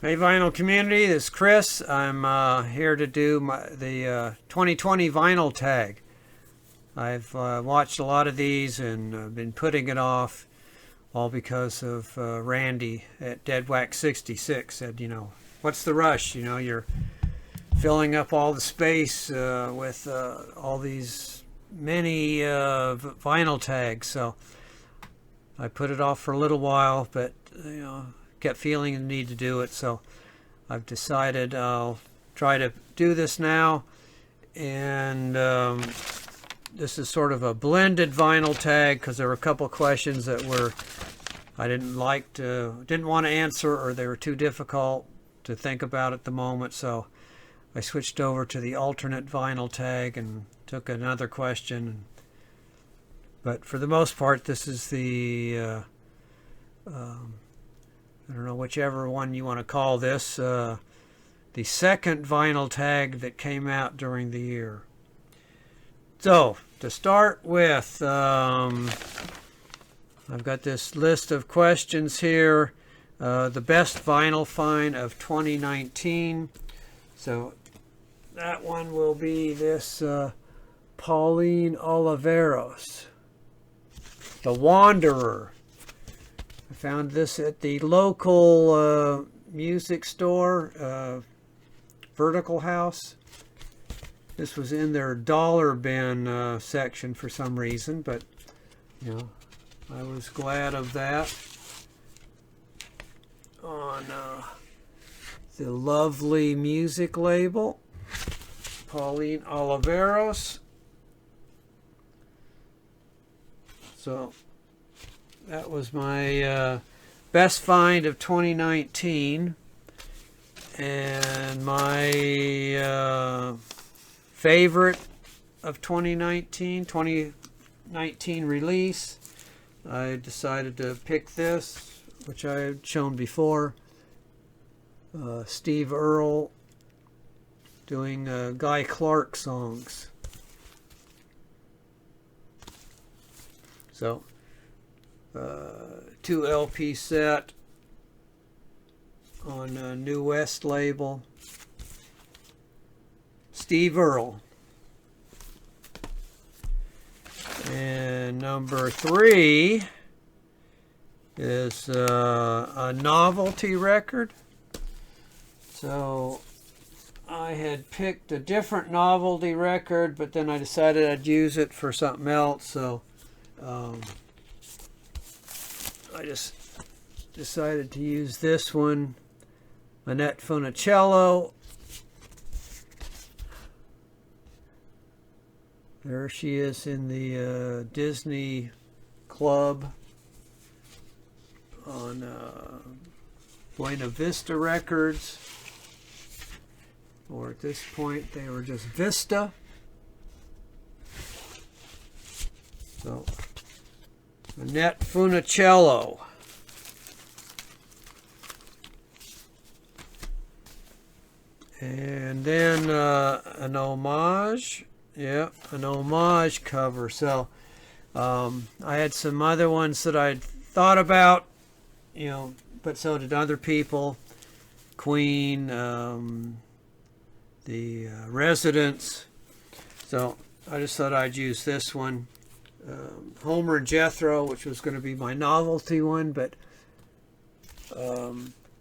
Hey vinyl community, this is Chris. I'm here to do the 2020 vinyl tag. I've watched a lot of these and been putting it off, all because of Randy at DeadWack66 said, what's the rush? You're filling up all the space with all these many vinyl tags. So I put it off for a little while, but kept feeling the need to do it, so I've decided I'll try to do this now. And this is sort of a blended vinyl tag because there were a couple questions that I didn't want to answer, or they were too difficult to think about at the moment, so I switched over to the alternate vinyl tag and took another question. But for the most part, this is the I don't know, whichever one you want to call this, the second vinyl tag that came out during the year. So, to start with, I've got this list of questions here. The best vinyl find of 2019. So, that one will be this Pauline Oliveros, The Wanderer. I found this at the local music store, Vertical House. This was in their dollar bin section for some reason, but I was glad of that. On the Lovely Music label, Pauline Oliveros. So that was my best find of 2019, and my favorite of 2019 release. I decided to pick this, which I had shown before. Steve Earle doing Guy Clark songs. So 2 LP set on a New West label. Steve Earle. And number 3 is a Novelty Record. So I had picked a different Novelty Record, but then I decided I'd use it for something else. So I just decided to use this one, Annette Funicello. There she is in the Disney Club on Buena Vista Records, or at this point they were just Vista. So Annette Funicello. And then an Homage. Yeah, an Homage cover. So I had some other ones that I'd thought about, but so did other people. Queen, the Residents. So I just thought I'd use this one. Homer and Jethro, which was going to be my novelty one, but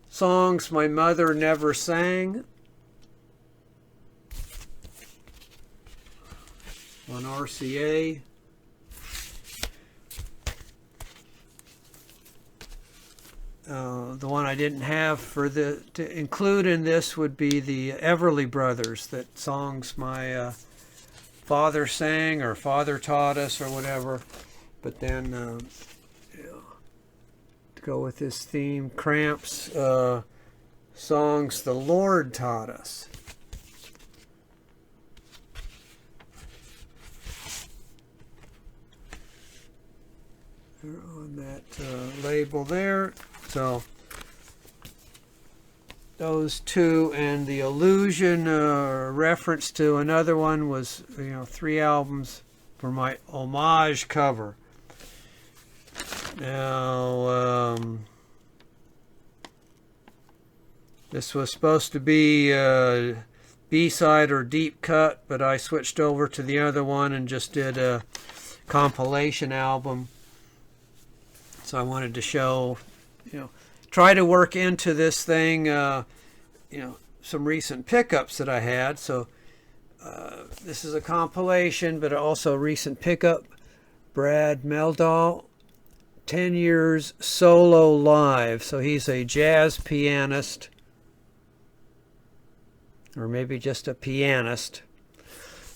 songs my mother never sang on RCA. The one I didn't have to include in this would be the Everly Brothers, that songs my father sang or father taught us or whatever. But then to go with this theme, Cramps, songs the Lord taught us. They're on that label there. So those two, and the Illusion reference to another one was 3 albums for my Homage cover. Now This was supposed to be B-side or deep cut, but I switched over to the other one and just did a compilation album. So I wanted to show, try to work into this thing, some recent pickups that I had. So this is a compilation, but also a recent pickup. Brad Meldal, 10 years solo live. So he's a jazz pianist, or maybe just a pianist,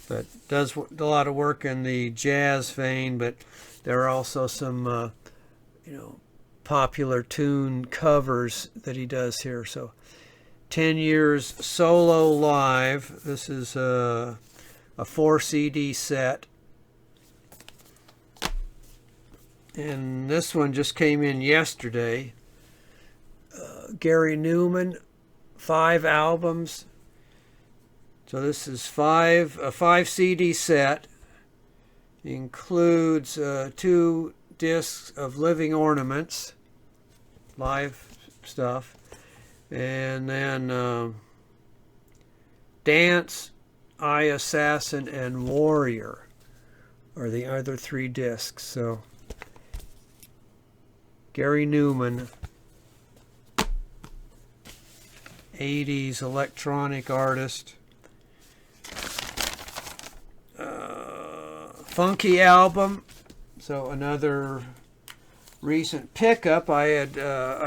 but does a lot of work in the jazz vein. But there are also some, popular tune covers that he does here. So 10 years solo live. This is a 4 CD set. And this one just came in yesterday. Gary Newman, 5 albums. So this is a 5 CD set. Includes 2 discs of Living Ornaments, live stuff, and then Dance, I, Assassin, and Warrior are the other 3 discs. So Gary Newman, 80s electronic artist. Funky album. So another recent pickup. I've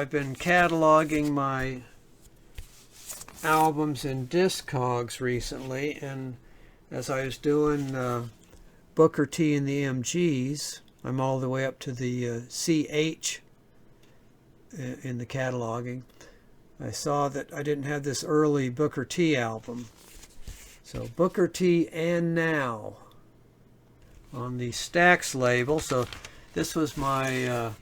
been cataloging my albums in Discogs recently, and as I was doing Booker T and the MGs, I'm all the way up to the CH in the cataloging. I saw that I didn't have this early Booker T album. So Booker T and Now on the Stax label. So this was my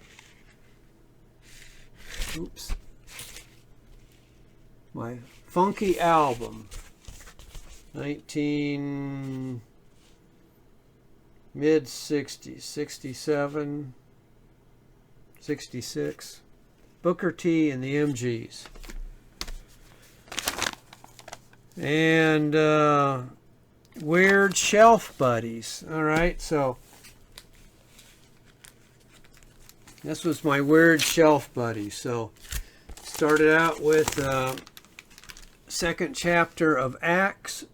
my funky album, mid-60s, 67, 66, Booker T and the MGs. And Weird Shelf Buddies. All right, so this was my Weird Shelf Buddies. So started out with second chapter of Acts,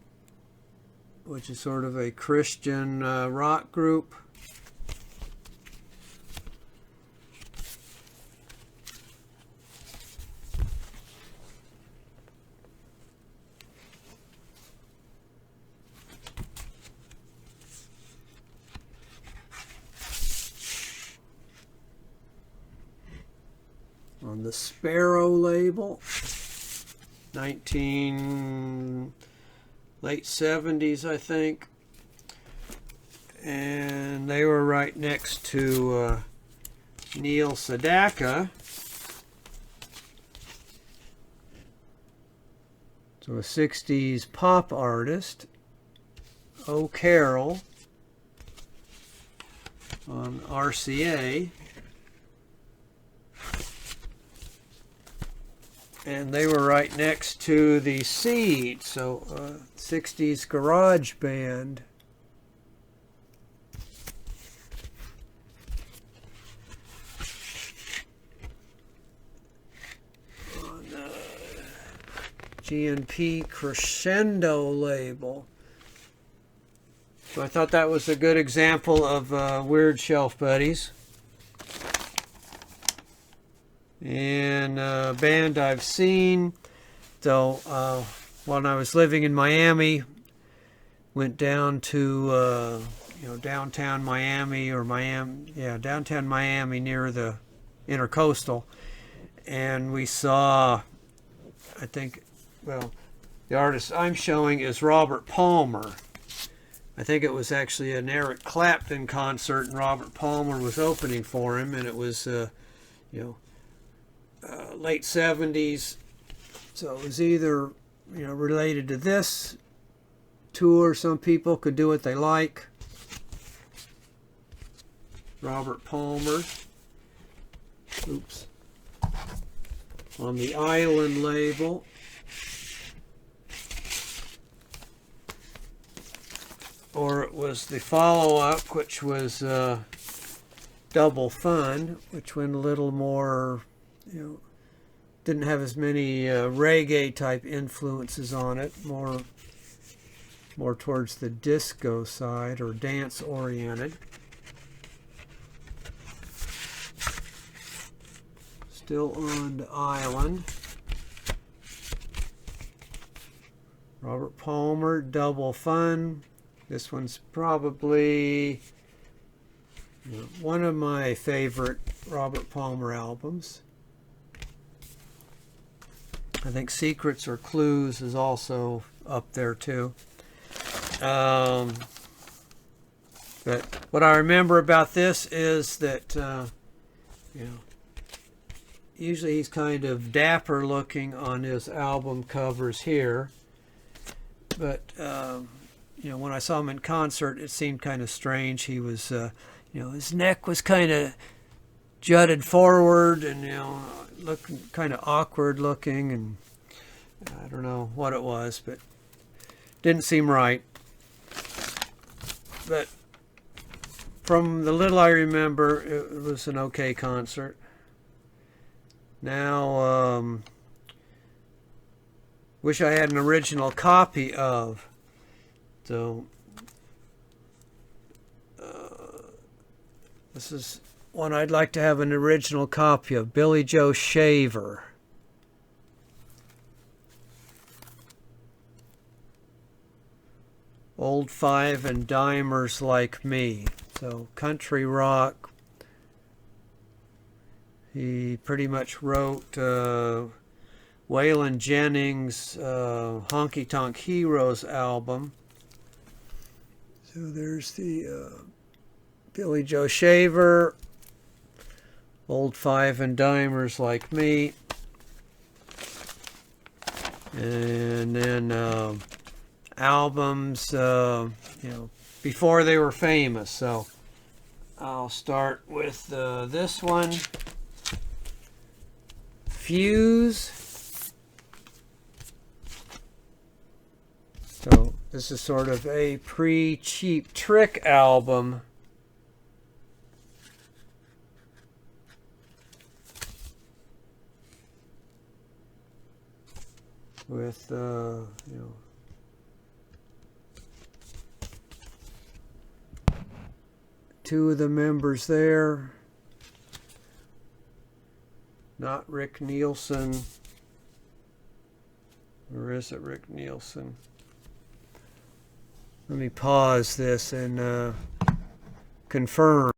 which is sort of a Christian rock group. On the Sparrow label, late 70s, I think, and they were right next to Neil Sedaka. So a 60s pop artist. O'Carroll on RCA. And they were right next to the Seed, so 60s garage band. On G&P Crescendo label. So I thought that was a good example of Weird Shelf Buddies. And a band I've seen. So when I was living in Miami, went down to downtown Miami, downtown Miami near the Intercoastal, and we saw, I think, the artist I'm showing is Robert Palmer. I think it was actually an Eric Clapton concert, and Robert Palmer was opening for him, and it was late 70s, so it was either related to this tour. Some people could do what they like. Robert Palmer, on the Island label. or it was the follow-up, which was Double Fun, which went a little more, didn't have as many reggae type influences on it, more towards the disco side or dance oriented. Still on the island. Robert Palmer, Double Fun. This one's probably one of my favorite Robert Palmer albums. I think Secrets or Clues is also up there too. But what I remember about this is that usually he's kind of dapper looking on his album covers here, but when I saw him in concert, it seemed kind of strange. He was his neck was kind of jutted forward and looking kind of awkward looking, and I don't know what it was, but didn't seem right. But from the little I remember, it was an okay concert. Now, wish I had an original copy of. So, this is one I'd like to have an original copy of. Billy Joe Shaver. Old Five and Dimers Like Me. So, country rock. He pretty much wrote Waylon Jennings' Honky Tonk Heroes album. So there's the Billy Joe Shaver, Old Five and Dimers Like Me, and then albums, before they were famous. So I'll start with this one. Fuse. So this is sort of a pre-Cheap Trick album. With two of the members there. Not Rick Nielsen. Or is it Rick Nielsen? Let me pause this and confirm.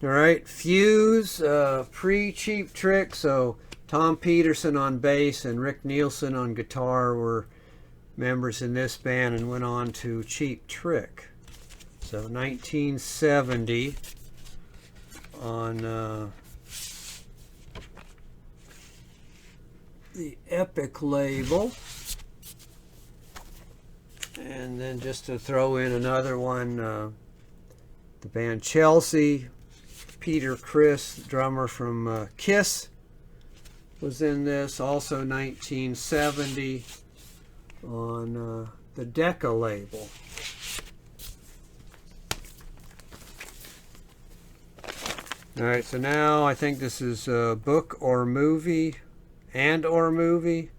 Alright, Fuse, pre-Cheap Trick. So Tom Peterson on bass and Rick Nielsen on guitar were members in this band and went on to Cheap Trick. So 1970 on the Epic label. And then just to throw in another one, the band Chelsea, Peter Criss, drummer from Kiss, was in this, also 1970 on the Decca label. Alright, so now I think this is Book or Movie or Movie.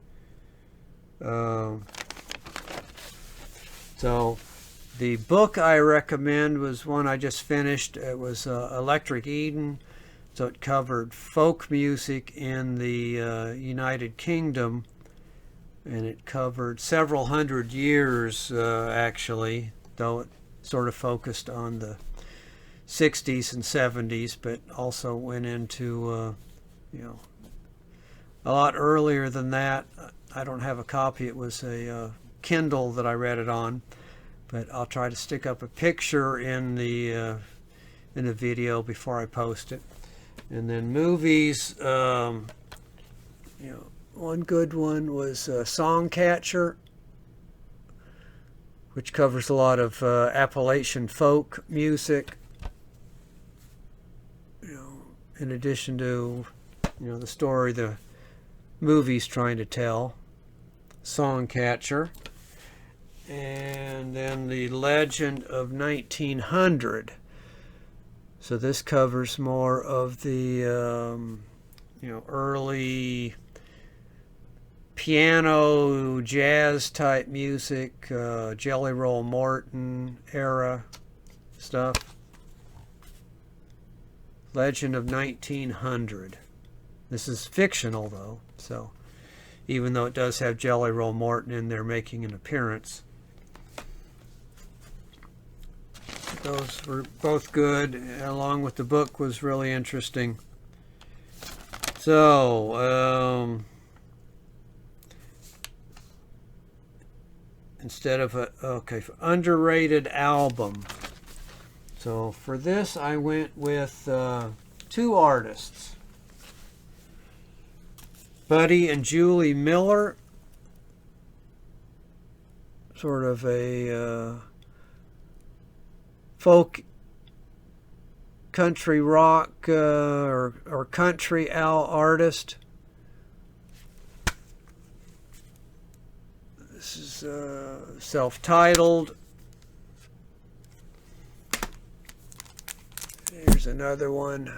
So the book I recommend was one I just finished. It was Electric Eden. So it covered folk music in the United Kingdom, and it covered several hundred years actually, though it sort of focused on the 60s and 70s, but also went into a lot earlier than that. I don't have a copy. It was a Kindle that I read it on, but I'll try to stick up a picture in the video before I post it. And then movies, one good one was Songcatcher, which covers a lot of Appalachian folk music, in addition to the story the movie's trying to tell. Songcatcher. And then the Legend of 1900. So this covers more of the early piano jazz type music, Jelly Roll Morton era stuff. Legend of 1900. This is fictional though, so even though it does have Jelly Roll Morton in there making an appearance. Those were both good, along with the book was really interesting. So, instead of underrated album. So for this I went with two artists. Buddy and Julie Miller. Sort of a folk, country rock, or country artist. This is self-titled. Here's another one.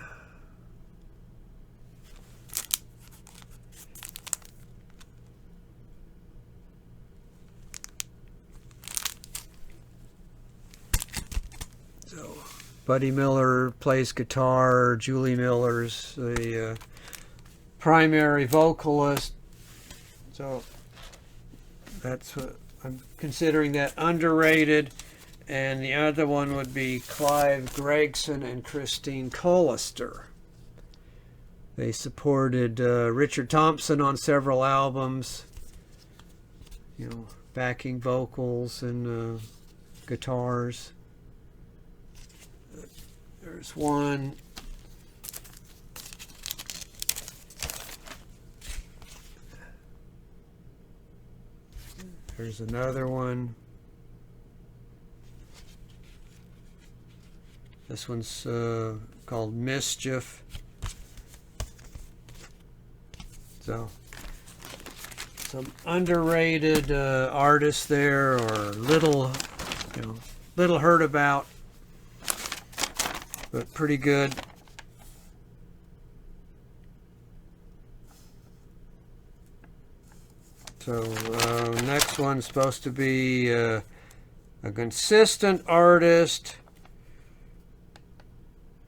So, Buddy Miller plays guitar. Julie Miller's the primary vocalist. So that's what I'm considering that underrated. And the other one would be Clive Gregson and Christine Collister. They supported Richard Thompson on several albums. Backing vocals and guitars. There's one. There's another one. This one's called Mischief. So, some underrated artists there, or little heard about, but pretty good. So next one's supposed to be a consistent artist,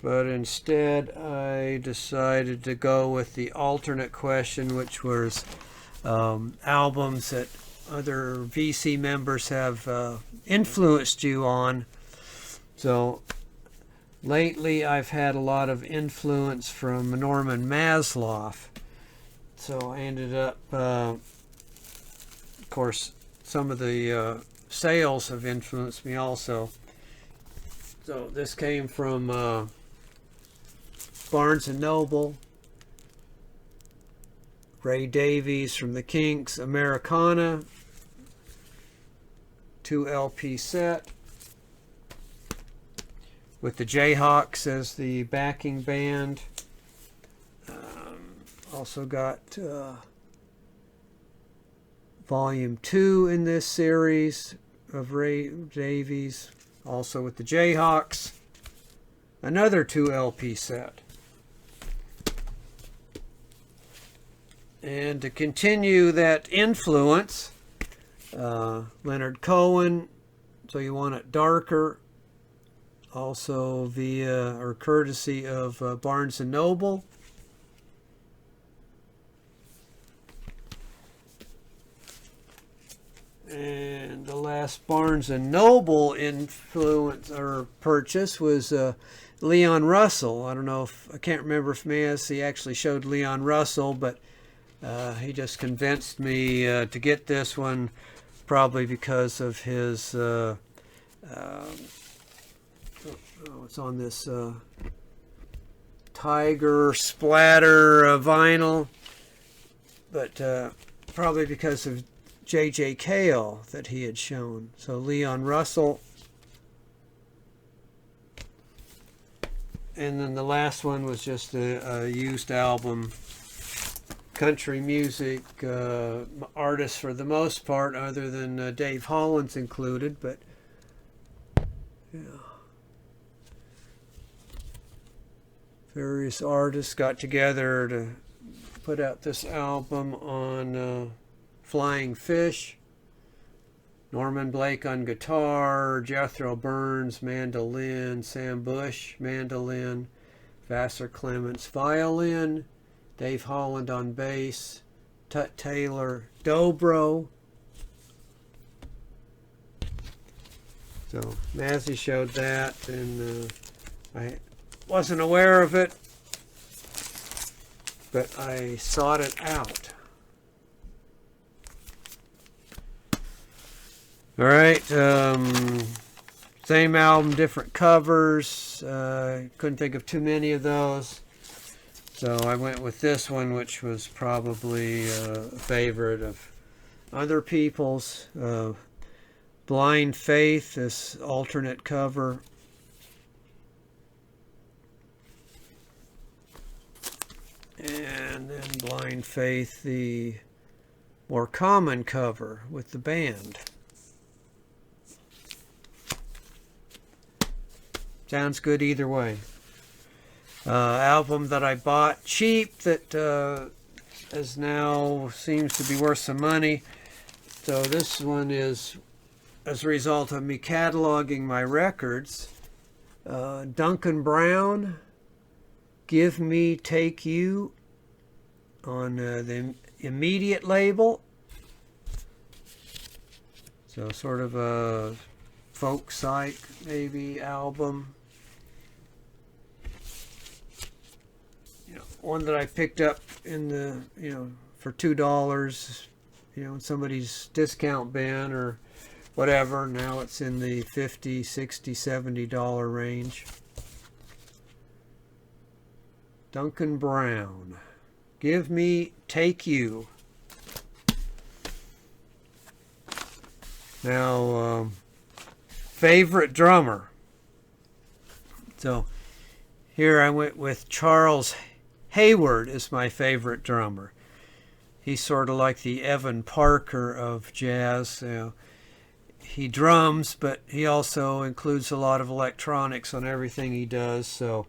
but instead I decided to go with the alternate question, which was albums that other VC members have influenced you on. So lately I've had a lot of influence from Norman Maslow. So I ended up, of course, some of the sales have influenced me also. So this came from Barnes & Noble, Ray Davies from the Kinks, Americana, 2 LP set with the Jayhawks as the backing band. Also got Volume 2 in this series of Ray Davies, also with the Jayhawks. Another 2 LP set. And to continue that influence, Leonard Cohen, So You Want It Darker, also via or courtesy of Barnes & Noble. And the last Barnes & Noble influence or purchase was Leon Russell. I don't know if, I can't remember if he actually showed Leon Russell, but he just convinced me to get this one, probably because of his, it's on this Tiger Splatter vinyl, but probably because of J.J. Cale that he had shown. So Leon Russell. And then the last one was just a used album country music artists for the most part, other than Dave Holland's included, but yeah. Various artists got together to put out this album on Flying Fish. Norman Blake on guitar, Jethro Burns mandolin, Sam Bush mandolin, Vassar Clements violin, Dave Holland on bass, Tut Taylor dobro. So Mazzy showed that, and I wasn't aware of it, but I sought it out. All right, same album, different covers. Couldn't think of too many of those, so I went with this one, which was probably a favorite of other people's. Blind Faith, this alternate cover. And then Blind Faith, the more common cover with the band. Sounds good either way. Album that I bought cheap that is now seems to be worth some money. So this one is as a result of me cataloging my records. Duncan Brown, Give Me, Take You on the Immediate label. So sort of a folk psych maybe album. One that I picked up in the, for $2, in somebody's discount bin or whatever. Now it's in the $50, $60, $70 range. Duncan Brown, Give Me, Take You. Now, favorite drummer. So here I went with Charles Hayward is my favorite drummer. He's sort of like the Evan Parker of jazz. He drums, but he also includes a lot of electronics on everything he does. So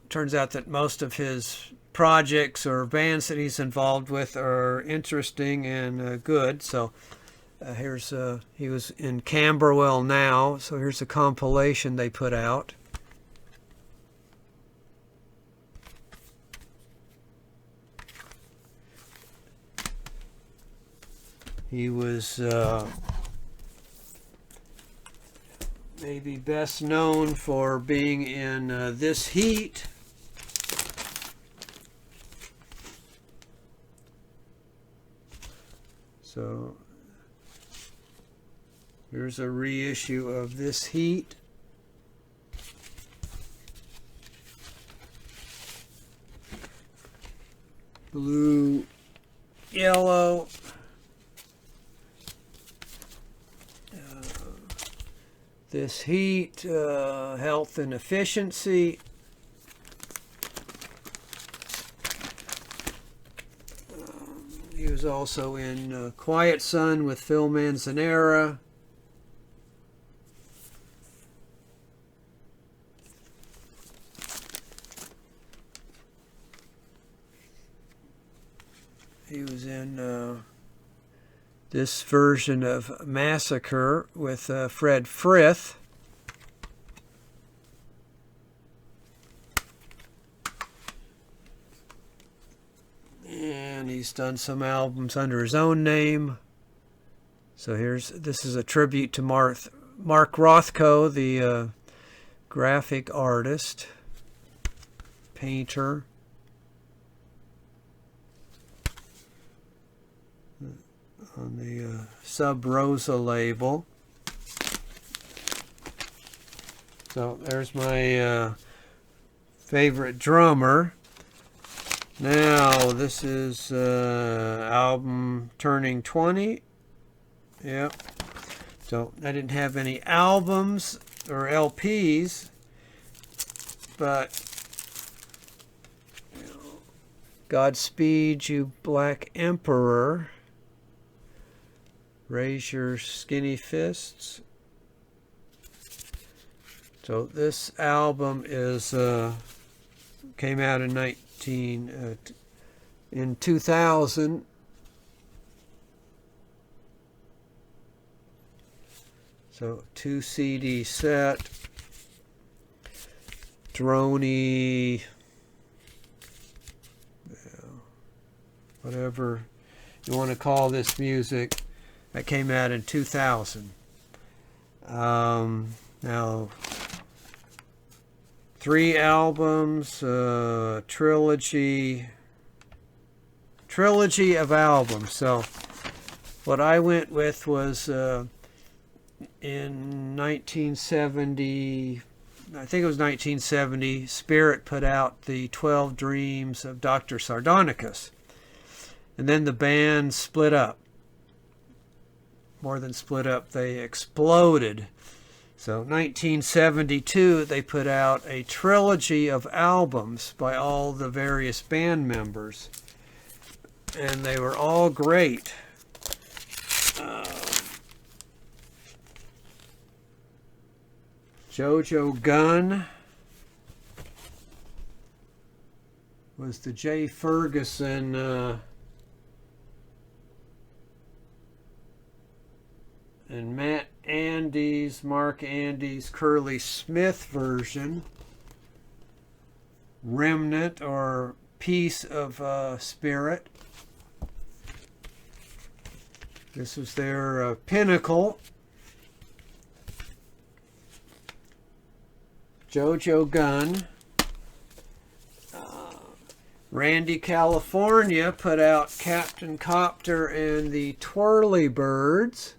turns out that most of his projects or bands that he's involved with are interesting and good. So he was in Camberwell Now. So here's a compilation they put out. He was maybe best known for being in This Heat. So here's a reissue of This Heat. Blue, yellow. This Heat, Health and Efficiency. He was also in Quiet Sun with Phil Manzanera. He was in this version of Massacre with Fred Frith. And he's done some albums under his own name. So this is a tribute to Mark Rothko, the graphic artist, painter. On the Sub Rosa label. So there's my favorite drummer. Now this is album turning 20. Yep. So I didn't have any albums or LPs, but Godspeed You Black Emperor. Raise Your Skinny Fists. So this album is came out in 2000. So 2 CD set. Droney, whatever you want to call this music, that came out in 2000. Now 3 albums, trilogy of albums. So what I went with was in 1970, I think it was 1970, Spirit put out the 12 Dreams of Dr. Sardonicus. And then the band split up. More than split up, they exploded. So 1972, they put out a trilogy of albums by all the various band members. And they were all great. Jojo Gunn was the Jay Ferguson and Mark Andy's Curly Smith version. Remnant or Piece of Spirit. This was their pinnacle. Jojo Gunn. Randy California put out Captain Copter and the Twirly Birds.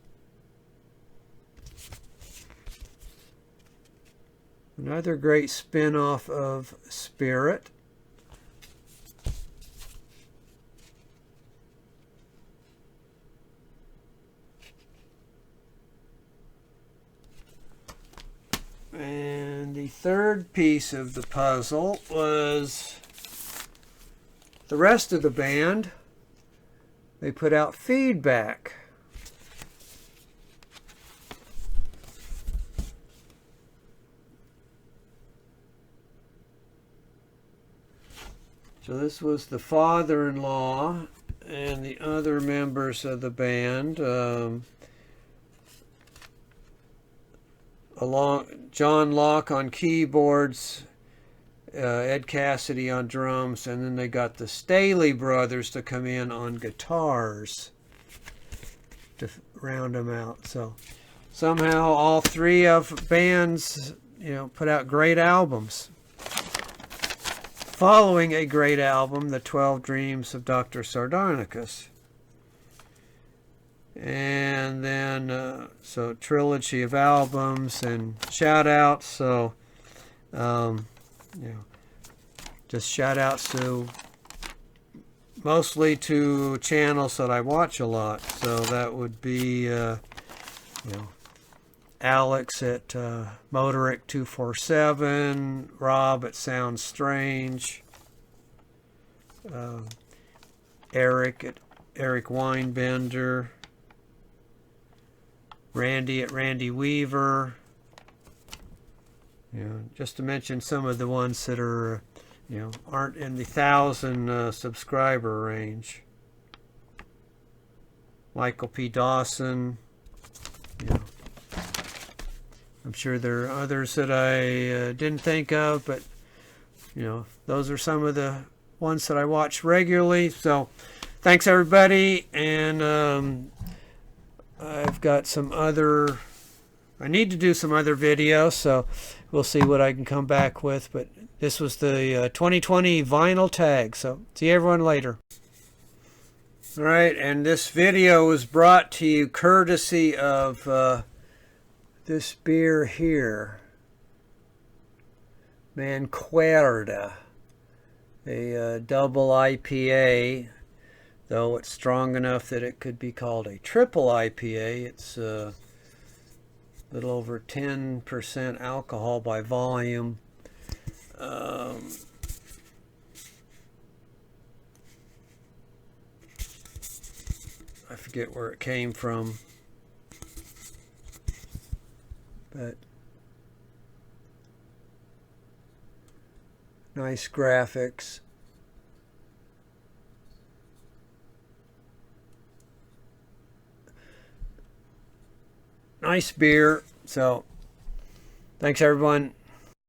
Another great spin-off of Spirit. And the third piece of the puzzle was the rest of the band. They put out Feedback. So this was the father-in-law and the other members of the band. Along John Locke on keyboards, Ed Cassidy on drums, and then they got the Staley brothers to come in on guitars to round them out. So somehow all 3 of bands, put out great albums. Following a great album, The 12 Dreams of Dr. Sardonicus. And then, so trilogy of albums and shout outs. So, just shout outs to mostly to channels that I watch a lot. So that would be, Alex at Motoric 247, Rob at Sounds Strange, Eric at Eric Weinbender, Randy at Randy Weaver. Just to mention some of the ones that are, aren't in the 1,000 subscriber range. Michael P. Dawson. I'm sure there are others that I didn't think of, but those are some of the ones that I watch regularly. So thanks everybody, and I've got some other, I need to do some other videos, so we'll see what I can come back with. But this was the 2020 vinyl tag, so see everyone later. All right, and this video was brought to you courtesy of this beer here, Manquerda, a double IPA, though it's strong enough that it could be called a triple IPA. It's a little over 10% alcohol by volume. I forget where it came from, but nice graphics. Nice beer. So thanks everyone.